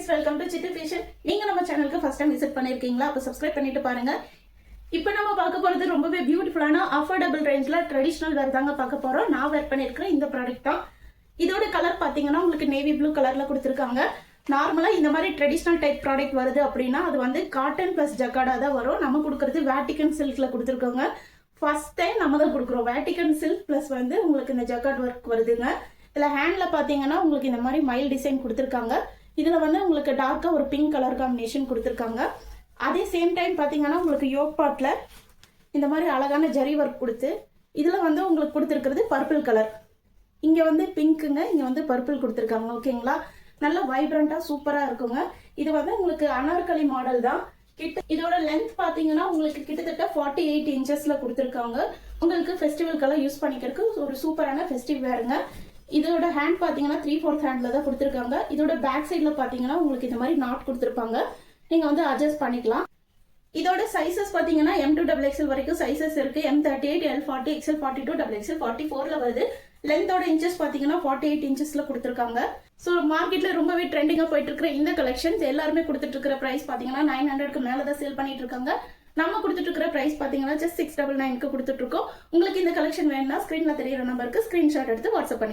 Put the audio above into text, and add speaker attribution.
Speaker 1: Friends, welcome to Chittu fashion. நீங்க நம்ம சேனலுக்கு ஃபர்ஸ்ட் டைம் விசிட் பண்ணிருக்கீங்களா? அப்ப சப்ஸ்கிரைப் பண்ணிட்டு பாருங்க. இப்போ நம்ம பார்க்க போறது ரொம்பவே பியூட்டிஃபுல்லான அஃபோர்டபிள் ரேஞ்ச்ல ட்ரெடிஷனல் வேர் தாங்க பார்க்க போறோம். நான் வேர் பண்ணிருக்கிற இந்த ப்ராடக்ட் தான். இதோட கலர் பாத்தீங்கன்னா உங்களுக்கு நேவி ப்ளூ கலர்ல கொடுத்துருக்காங்க. நார்மலா இந்த மாதிரி ட்ரெடிஷனல் டைப் ப்ராடக்ட் வருது அப்படின்னா அது வந்து காட்டன் பிளஸ் ஜக்கார்டா தான் வரும். நம்ம கொடுக்கறது வேட்டிகன் சில்க்ல கொடுத்துருக்கோங்க. ஃபர்ஸ்ட் டைம் நம்ம தான் கொடுக்குறோம். வேட்டிகன் சில்க் பிளஸ் வந்து உங்களுக்கு இந்த ஜக்கார்ட் ஒர்க் வருதுங்க. இதுல ஹேண்ட்ல பாத்தீங்கன்னா உங்களுக்கு இந்த மாதிரி மைல் டிசைன் கொடுத்துருக்காங்க. இதுல வந்து உங்களுக்கு டார்க்கா ஒரு பிங்க் கலர் காம்பினேஷன் கொடுத்துருக்காங்க. அதே சேம் டைம் பாத்தீங்கன்னா உங்களுக்கு யோக் பார்ட்ல இந்த மாதிரி அழகான ஜரி ஒர்க் கொடுத்து இதுல வந்து உங்களுக்கு கொடுத்துருக்கிறது பர்பிள் கலர். இங்க வந்து பிங்க்குங்க, இங்க வந்து பர்பிள் கொடுத்துருக்காங்க. ஓகேங்களா? நல்ல வைப்ரண்டா சூப்பரா இருக்குங்க. இது வந்து உங்களுக்கு அனார்கலி மாடல் தான். இதோட லென்த் பாத்தீங்கன்னா உங்களுக்கு கிட்டத்தட்ட 48 இன்ச்சஸ்ல கொடுத்துருக்காங்க. உங்களுக்கு ஃபெஸ்டிவல்கெல்லாம் யூஸ் பண்ணிக்கிறதுக்கு ஒரு சூப்பரான ஃபெஸ்டிவ் வேருங்க. இதோட ஹேண்ட் பாத்தீங்கன்னா 3/4 ஹேண்ட்ல தான் கொடுத்துருக்காங்க. இதோட பேக் சைட்ல பாத்தீங்கன்னா உங்களுக்கு இந்த மாதிரி நாட் கொடுத்துருப்பாங்க. நீங்க வந்து அட்ஜஸ்ட் பண்ணிக்கலாம். இதோட சைசஸ் பாத்தீங்கன்னா M2 XXL வரைக்கும் சைசஸ் இருக்கு. M38, L40, XL42, XXL 44ல வருது. லென்த்தோட இன்ச்சஸ் பாத்தீங்கன்னா 48 இன்ச்சஸ்ல கொடுத்துருக்காங்க. ஸோ மார்க்கெட்ல ரொம்பவே ட்ரெண்டிங்கா போயிட்டு இருக்கிற இந்த கலெக்ஷன்ஸ் எல்லாருமே கொடுத்துட்டு இருக்கிற பிரைஸ் பாத்தீங்கன்னா 900க்கு மேலதான் சேல் பண்ணிட்டு இருக்காங்க. நம்ம கொடுத்துட்டு இருக்கிற பிரைஸ் பாத்தீங்கன்னா just 699க்கு கொடுத்துட்டு இருக்கோம். உங்களுக்கு இந்த கலெக்ஷன் வேணும்னா ஸ்கிரீன்ல தெரியுற நம்பருக்கு ஸ்கிரீன்ஷாட் எடுத்து வாட்ஸ்அப் பண்ணி